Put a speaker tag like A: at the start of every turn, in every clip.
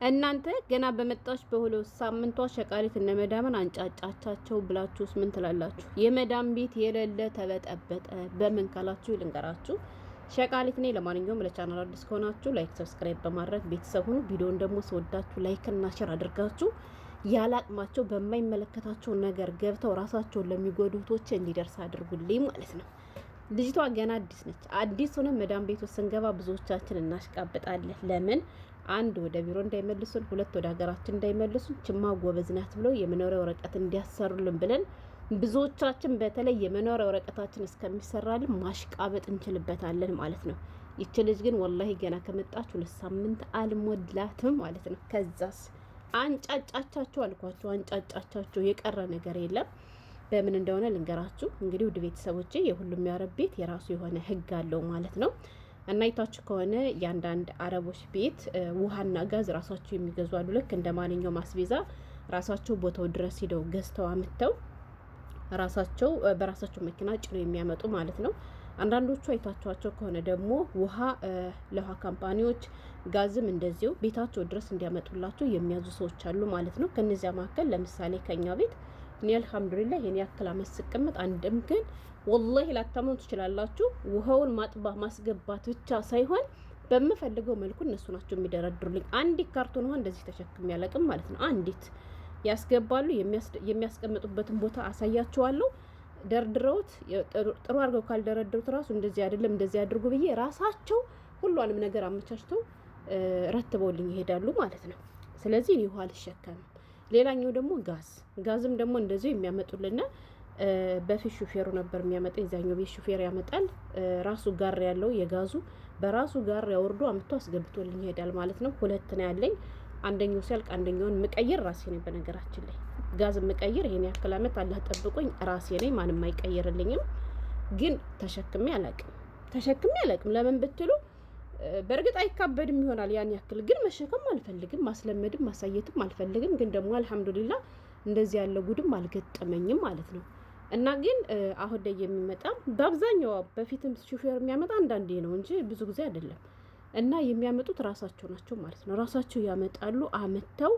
A: እናንተ ገና በመጣች በሁለት ሳምንቷ ሸቃሪት እነ መዳምን አንጫጫቻቸው ብላችሁስ ምን ትላላችሁ? የመዳም ቤት የሌለ ተበጠበጠ። በምን ካላችሁ ልንገራችሁ። ሸቃሪት ነኝ። ለማንኛውም ለቻናል አዲስ ከሆናችሁ ላይክ፣ ሰብስክራይብ በማድረግ ቤተሰብ ሁኑ። ቪዲዮን ደግሞ ስወዳችሁ ላይክ እና ሼር አድርጋችሁ ያላቅማቸው በማይመለከታቸው ነገር ገብተው ራሳቸውን ለሚጎዱቶች እንዲደርስ አድርጉልኝ ማለት ነው። ልጅቷ ገና አዲስ ነች። አዲስ ሆነ መዳም ቤት ውስጥ ስንገባ ብዙዎቻችን እናሽቃብጣለን። ለምን አንድ ወደ ቢሮ እንዳይመልሱን፣ ሁለት ወደ ሀገራችን እንዳይመልሱን፣ ችማ ጎበዝ ናት ብለው የመኖሪያ ወረቀት እንዲያሰሩልን ብለን ብዙዎቻችን በተለይ የመኖሪያ ወረቀታችን እስከሚሰራልን ማሽቃበጥ እንችልበታለን ማለት ነው። ይች ልጅ ግን ወላሂ ገና ከመጣች 2 ሳምንት አልሞላትም ማለት ነው። ከዛስ አንጫጫቻቸው አልኳቸው፣ አንጫጫቻቸው። የቀረ ነገር የለም። በምን እንደሆነ ልንገራችሁ። እንግዲህ ውድ ቤተሰቦቼ የሁሉም የአረብ ቤት የራሱ የሆነ ህግ አለው ማለት ነው። እና አይታችሁ ከሆነ የአንዳንድ አረቦች ቤት ውሃና ጋዝ ራሳቸው የሚገዙ አሉ። ልክ እንደ ማንኛውም አስቤዛ ራሳቸው ቦታው ድረስ ሂደው ገዝተው አምጥተው ራሳቸው በራሳቸው መኪና ጭነው የሚያመጡ ማለት ነው። አንዳንዶቹ አይታችኋቸው ከሆነ ደግሞ ውሃ ለውሃ ካምፓኒዎች፣ ጋዝም እንደዚሁ ቤታቸው ድረስ እንዲያመጡላቸው የሚያዙ ሰዎች አሉ ማለት ነው። ከነዚያ መካከል ለምሳሌ ከኛ ቤት እኔ አልሐምዱሊላህ የኔ ያክል አመት ስቀመጥ አንድም ግን ወላሂ ላታመኑ ትችላላችሁ። ውሃውን ማጥባት ማስገባት ብቻ ሳይሆን በምፈልገው መልኩ እነሱ ናቸው የሚደረድሩልኝ። አንዲት ካርቶን ውሃ እንደዚህ ተሸክም ያለቅም ማለት ነው። አንዲት ያስገባሉ። የሚያስቀምጡበትን ቦታ አሳያቸዋለሁ። ደርድረውት ጥሩ አድርገው ካልደረደሩት ራሱ እንደዚህ አይደለም እንደዚህ አድርጉ ብዬ ራሳቸው ሁሉንም ነገር አመቻችተው ረትበውልኝ ይሄዳሉ ማለት ነው። ስለዚህ እኔ ውሃ አልሸከምም። ሌላኛው ደግሞ ጋዝም ደግሞ እንደዚሁ የሚያመጡልና በፊት ሹፌሩ ነበር የሚያመጣ። የዛኛው ቤት ሹፌር ያመጣል። ራሱ ጋር ያለው የጋዙ በራሱ ጋር ያወርዶ አምጥቶ አስገብቶልኝ ይሄዳል ማለት ነው። 2 ነው ያለኝ። አንደኛው ሲያልቅ አንደኛውን ምቀይር ራሴ ነኝ። በነገራችን ላይ ጋዝ ምቀይር ይሄን ያክል አመት አላህ ጠብቆኝ ራሴ ነኝ። ማንም አይቀይርልኝም። ግን ተሸክሜ አላቅም። ለምን ብትሉ በእርግጥ አይካበድም ይሆናል ያን ያክል፣ ግን መሸከም አልፈልግም፣ ማስለመድም ማሳየትም አልፈልግም። ግን ደግሞ አልሐምዱሊላህ እንደዚህ ያለ ጉድም አልገጠመኝም ማለት ነው። እና ግን አሁን ላይ የሚመጣ በአብዛኛው በፊትም ሹፌር የሚያመጣ አንዳንዴ ነው እንጂ ብዙ ጊዜ አይደለም። እና የሚያመጡት ራሳቸው ናቸው ማለት ነው። ራሳቸው ያመጣሉ። አመተው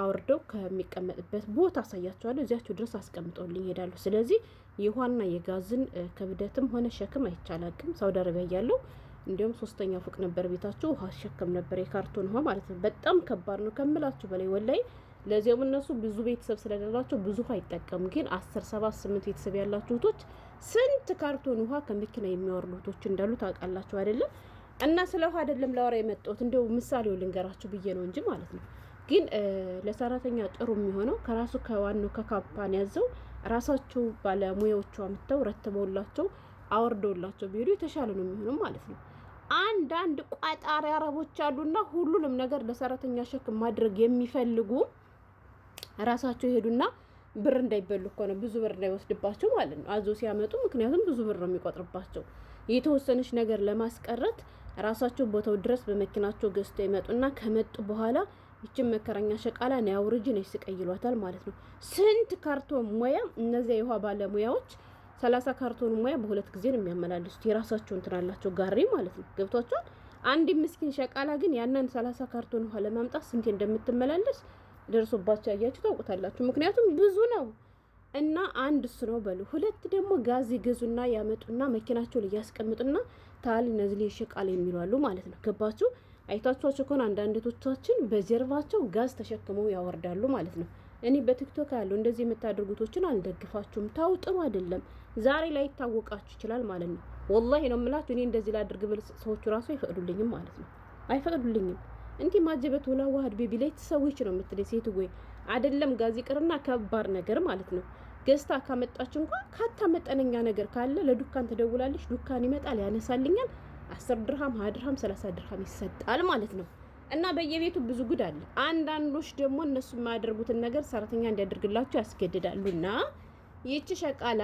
A: አውርደው ከሚቀመጥበት ቦታ አሳያቸዋለሁ። እዚያቸው ድረስ አስቀምጠውልኝ ይሄዳሉ። ስለዚህ የውሃና የጋዝን ክብደትም ሆነ ሸክም አይቻላቅም። ሳውዲ አረቢያ ያለው እንዲሁም 3ኛ ፎቅ ነበር ቤታቸው። ውሃ ሸክም ነበር፣ የካርቶን ውሃ ማለት ነው። በጣም ከባድ ነው ከምላችሁ በላይ ወላይ። ለዚያም እነሱ ብዙ ቤተሰብ ስለሌላቸው ብዙ ውሃ አይጠቀሙ። ግን 10፣ 7፣ 8 ቤተሰብ ያላችሁ እህቶች ስንት ካርቶን ውሃ ከመኪና የሚያወርዱ እህቶች እንዳሉ ታውቃላችሁ አይደለም? እና ስለ ውሃ አይደለም ላወራ የመጣሁት፣ እንደው ምሳሌው ልንገራችሁ ብዬ ነው እንጂ ማለት ነው። ግን ለሰራተኛ ጥሩ የሚሆነው ከራሱ ከዋናው ከካምፓኒ ያዘው ራሳቸው ባለሙያዎቹ አምጥተው ረትበውላቸው አወርደውላቸው ቢሄዱ የተሻለ ነው የሚሆነው ማለት ነው። አንዳንድ ቋጣሪ አረቦች አሉና ሁሉንም ነገር ለሰራተኛ ሸክም ማድረግ የሚፈልጉ ራሳቸው ይሄዱና ብር እንዳይበሉ እኮ ነው፣ ብዙ ብር እንዳይወስድባቸው ማለት ነው አዞ ሲያመጡ። ምክንያቱም ብዙ ብር ነው የሚቆጥርባቸው። የተወሰነች ነገር ለማስቀረት ራሳቸው ቦታው ድረስ በመኪናቸው ገዝተው ይመጡና ከመጡ በኋላ ይችን መከረኛ ሸቃላ ነው ያውርጅ ነው ይስቀይሏታል ማለት ነው። ስንት ካርቶን ሙያ እነዚያ የውሃ ባለሙያዎች 30 ካርቶን ሙያ በ2 ጊዜ ነው የሚያመላልሱት። የራሳቸው እንትን አላቸው ጋሪ ማለት ነው። ገብቷቸዋል። አንድ ምስኪን ሸቃላ ግን ያንን 30 ካርቶን ውሃ ለማምጣት ስንት እንደምትመላለስ ደርሶባቸው ያያችሁ ታውቁታላችሁ። ምክንያቱም ብዙ ነው እና አንድ እሱ ነው በሉ። 2 ደግሞ ጋዝ ይገዙና ያመጡና መኪናቸው ላይ ያስቀምጡና ታል እነዚህ ሸቃላ የሚሏሉ ማለት ነው። ገባችሁ? አይታችኋቸው ከሆነ አንዳንዶቻችን በጀርባቸው ጋዝ ተሸክመው ያወርዳሉ ማለት ነው። እኔ በቲክቶክ ያለው እንደዚህ የምታደርጉቶችን አልደግፋችሁም። ታው ጥሩ አይደለም። ዛሬ ላይ ይታወቃችሁ ይችላል ማለት ነው። ወላሂ ነው የምላችሁ። እኔ እንደዚህ ላድርግ ብል ሰዎቹ ራሱ አይፈቅዱልኝም ማለት ነው። አይፈቅዱልኝም። እንዴ ማጀበት ወላ ዋህድ ቤቢ ላይ ተሰዊች ነው የምትለኝ ሴት ወይ አይደለም። ጋዝ ይቅርና ከባድ ነገር ማለት ነው። ገዝታ ካመጣች እንኳን ካታ መጠነኛ ነገር ካለ ለዱካን ትደውላለች። ዱካን ይመጣል፣ ያነሳልኛል። 10 ድርሃም፣ 20 ድርሃም፣ 30 ድርሃም ይሰጣል ማለት ነው። እና በየቤቱ ብዙ ጉድ አለ። አንዳንዶች ደግሞ እነሱ የማያደርጉትን ነገር ሰራተኛ እንዲያደርግላቸው ያስገድዳሉና ይህች ሸቃላ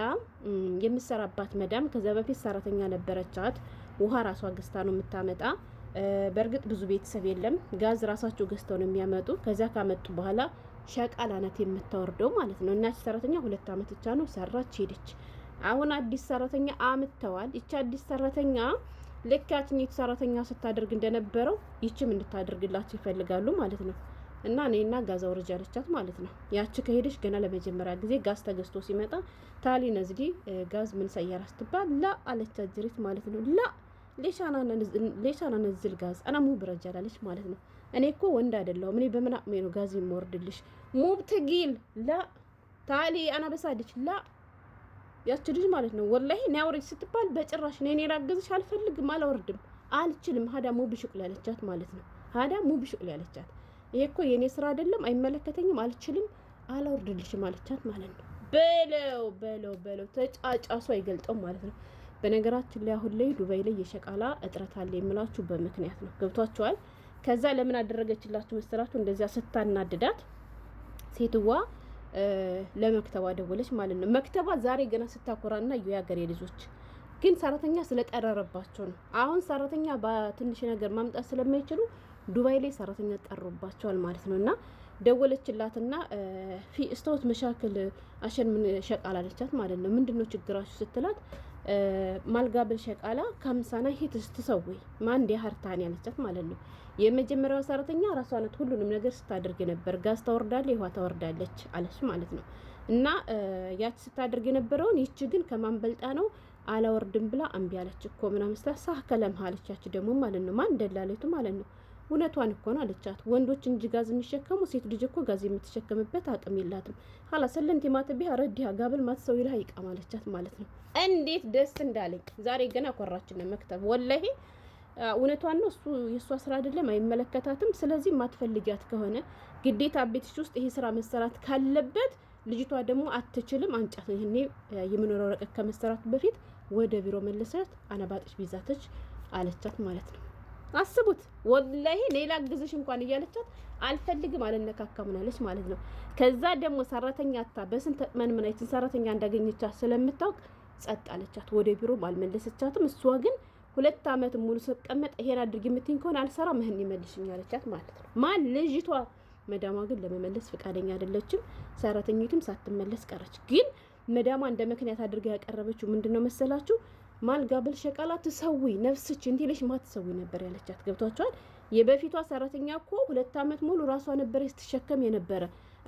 A: የምትሰራባት መዳም ከዛ በፊት ሰራተኛ ነበረቻት። ውሃ ራሷ ገዝታ ነው የምታመጣ። በእርግጥ ብዙ ቤተሰብ የለም። ጋዝ ራሳቸው ገዝተው ነው የሚያመጡ። ከዛ ካመጡ በኋላ ሸቃላ ናት የምታወርደው ማለት ነው። እና ሰራተኛ 2 አመት ብቻ ነው ሰራች ሄደች። አሁን አዲስ ሰራተኛ አምጥተዋል። ይቺ አዲስ ሰራተኛ ለካችኝት ሰራተኛ ስታደርግ እንደነበረው ይችም እንድታደርግላችሁ ይፈልጋሉ ማለት ነው። እና እኔና ጋዛ ወርጃ አለቻት ማለት ነው። ያቺ ከሄደሽ ገና ለመጀመሪያ ጊዜ ጋዝ ተገዝቶ ሲመጣ ታሊ ነዝዲ ጋዝ ምን ሰያራ ስትባል ላ አለቻት ጅሪት ማለት ነው። ላ ሌሻና ነዝል ጋዝ አና ሙ ብረጃላለች ማለት ነው። እኔ እኮ ወንድ አይደለሁም፣ እኔ በምን አቅሜ ነው ጋዝ የምወርድልሽ? ሙብ ትጊል ላ ታሊ አና በሳደች ላ ያቺ ልጅ ማለት ነው። ወላሂ ናውሪ ስትባል በጭራሽ እኔ ላገዝሽ አልፈልግም፣ አላወርድም፣ አልችልም። ሀዳ ሙ ብሽቁል ያለቻት ማለት ነው። ሀዳ ሙ ብሽቁል ያለቻት ይሄ እኮ የኔ ስራ አይደለም፣ አይመለከተኝም፣ አልችልም፣ አላወርድልሽም አለቻት ማለት ነው። በለው ተጫጫሱ አይገልጠውም ማለት ነው። በነገራችን ላይ አሁን ላይ ዱባይ ላይ የሸቃላ እጥረት አለ የምላችሁ በምክንያት ነው። ገብቷችኋል? ከዛ ለምን አደረገችላችሁ መሰላችሁ? እንደዚያ ስታናድዳት ሴትዋ ለመክተባ ደወለች ማለት ነው። መክተባ ዛሬ ገና ስታኮራና የሀገሬ ልጆች ግን ሰራተኛ ስለጠረረባቸው ነው። አሁን ሰራተኛ በትንሽ ነገር ማምጣት ስለማይችሉ ዱባይ ላይ ሰራተኛ ጠሩባቸዋል ማለት ነው። እና ደወለችላትና ፊ ስቶት መሻክል አሸን ምን ሸቃላ አለቻት ማለት ነው። ምንድነው ችግራችሁ ስትላት ማልጋበል ሸቃላ ከምሳና ሂት ስትሰውይ ማን ዲያርታን ያለቻት ማለት ነው። የመጀመሪያው ሰራተኛ ራሷ ናት ሁሉንም ነገር ስታደርግ ነበር። ጋዝ ታወርዳለች፣ ይዋ ታወርዳለች አለች ማለት ነው። እና ያቺ ስታደርግ የነበረውን ይቺ ግን ከማንበልጣ ነው አላወርድም ብላ እምቢ አለች እኮ ምናምን ሳህ ከለም አለቻች ደግሞ ማለት ነው። ማን ደላለቱ ማለት ነው። እውነቷን እኮ ነው አለቻት። ወንዶች እንጂ ጋዝ የሚሸከሙ ሴት ልጅ እኮ ጋዝ የምትሸከምበት አቅም የላትም። ሀላ ሰለንቴ ማተቢያ ረዲያ ጋብል ማትሰው ይላ ይቃም አለቻት ማለት ነው። እንዴት ደስ እንዳለኝ ዛሬ ገና ኮራችን ነው መክተብ ወላሂ እውነቷን ነው። እሱ የሷ ስራ አይደለም፣ አይመለከታትም። ስለዚህ ማትፈልጊያት ከሆነ ግዴታ ቤትሽ ውስጥ ይሄ ስራ መሰራት ካለበት ልጅቷ ደግሞ አትችልም፣ አንጫት ነው። ይሄኔ የምኖረው ረቀቅ ከመሰራቱ በፊት ወደ ቢሮ መለሰት አነባጥሽ ቢዛተች አለቻት ማለት ነው። አስቡት ወላሂ ሌላ ግዝሽ እንኳን እያለቻት አልፈልግም አልነካካም አለች ማለት ነው። ከዛ ደግሞ ሰራተኛ አታ በስንት መንምናይትን ሰራተኛ እንዳገኘቻት ስለምታውቅ ጸጥ አለቻት። ወደ ቢሮ አልመለሰቻትም። እሷ ግን 2 አመት ሙሉ ስትቀመጥ ይሄን አድርጊ የምትይኝ ከሆነ አልሰራም ምህን ይመልሽኝ አለቻት ማለት ነው። ማን ልጅቷ መዳሟ ግን ለመመለስ ፈቃደኛ አይደለችም። ሰራተኛቱም ሳትመለስ ቀረች። ግን መዳሟ እንደ ምክንያት አድርጋ ያቀረበችው ምንድነው መሰላችሁ? ማልጋብል ሸቃላ ትሰዊ ነፍስች እንቲልሽ ማትሰዊ ነበር ያለቻት። ገብቷቸዋል? የበፊቷ ሰራተኛ እኮ 2 አመት ሙሉ ራሷ ነበረች ስትሸከም የነበረ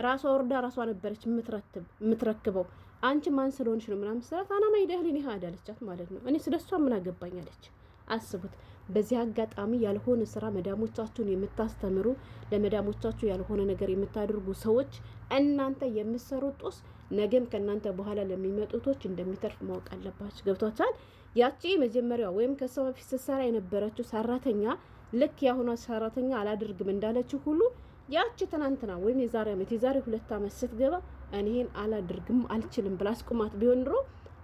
A: ራሷ ወርዳ ራሷ ነበረች የምትረክበው። አንቺ ማን ስለሆንሽ ነው ምናምን ስላት አና ማይደህልኝ ሀዳ አለቻት ማለት ነው። እኔ ስለሷ ምን አገባኝ አለች። አስቡት። በዚህ አጋጣሚ ያልሆነ ስራ መዳሞቻችሁን የምታስተምሩ ለመዳሞቻችሁ ያልሆነ ነገር የምታደርጉ ሰዎች እናንተ የምትሰሩት ጦስ ነገም ከእናንተ በኋላ ለሚመጡቶች እንደሚተርፍ ማወቅ አለባችሁ። ገብቷችኋል? ያቺ መጀመሪያዋ ወይም ከሰው በፊት ስትሰራ የነበረችው ሰራተኛ ልክ ያሁኗ ሰራተኛ አላደርግም እንዳለችው ሁሉ ያቺ ትናንትና ወይም የዛሬ አመት የዛሬ 2 አመት ስትገባ እኔን አላደርግም አልችልም ብላ አስቁማት ቢሆን ድሮ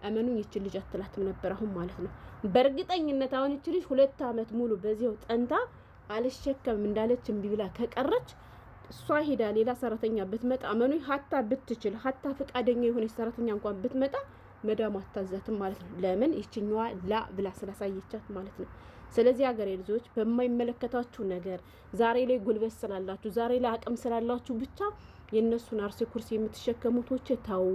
A: እመኑኝ ይች ልጅ አትላትም ነበር አሁን ማለት ነው። በእርግጠኝነት አሁን ይች ልጅ 2 አመት ሙሉ በዚያው ጠንታ አልሸከም እንዳለች እምቢ ብላ ከቀረች እሷ ሄዳ ሌላ ሰራተኛ ብትመጣ እመኑኝ ሀታ ብትችል ሀታ ፈቃደኛ የሆነች ሰራተኛ እንኳን ብትመጣ መዳም አታዛትም ማለት ነው። ለምን ይችኛዋ ላ ብላ ስላሳየቻት ማለት ነው። ስለዚህ ሀገሬ ልጆች በማይመለከታችሁ ነገር ዛሬ ላይ ጉልበት ስላላችሁ ዛሬ ላይ አቅም ስላላችሁ ብቻ የነሱን አርሴ ኩርሲ የምትሸከሙቶች ታው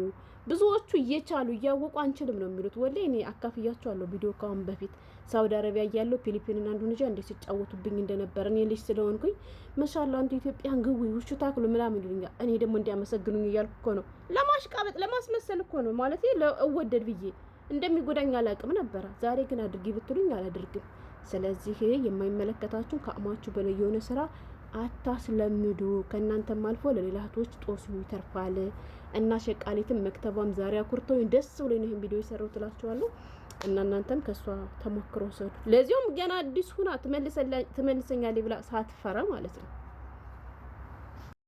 A: ብዙዎቹ እየቻሉ እያወቁ አንችልም ነው የሚሉት። ወላሂ እኔ አካፍያቸዋለሁ ቪዲዮ ካሁን በፊት ሳውዲ አረቢያ እያለሁ ፊሊፒንና ኢንዶኔዥያ እንዴት ሲጫወቱብኝ እንደነበር እኔ ልጅ ስለሆንኩኝ ማሻአላ አንተ ኢትዮጵያን ግዊ ውሹ ታክሉ ምናምን ይሉኛል። እኔ ደግሞ እንዲያመሰግኑኝ እያልኩ እኮ ነው ለማሽቃበጥ ለማስመሰል እኮ ነው ማለት ለእወደድ ብዬ እንደሚጎዳኝ አላቅም ነበር። ዛሬ ግን አድርጊ ብትሉኝ አላደርግም። ስለዚህ የማይመለከታችሁ ከአማችሁ በላይ የሆነ ስራ አታስለምዱ። ከእናንተም አልፎ ለሌላ እህቶች ጦሱ ይተርፋል። እና ሸቃሊትም መክተባም ዛሬ አኩርተው ደስ ብሎኝ ነው ይሄን ቪዲዮ የሰራው ትላችኋለሁ። እና እናንተም ከሷ ተሞክሮ ሰዱ። ለዚያም ገና አዲስ ሁና ትመልሰኛለች ብላ ሳትፈራ ማለት ነው።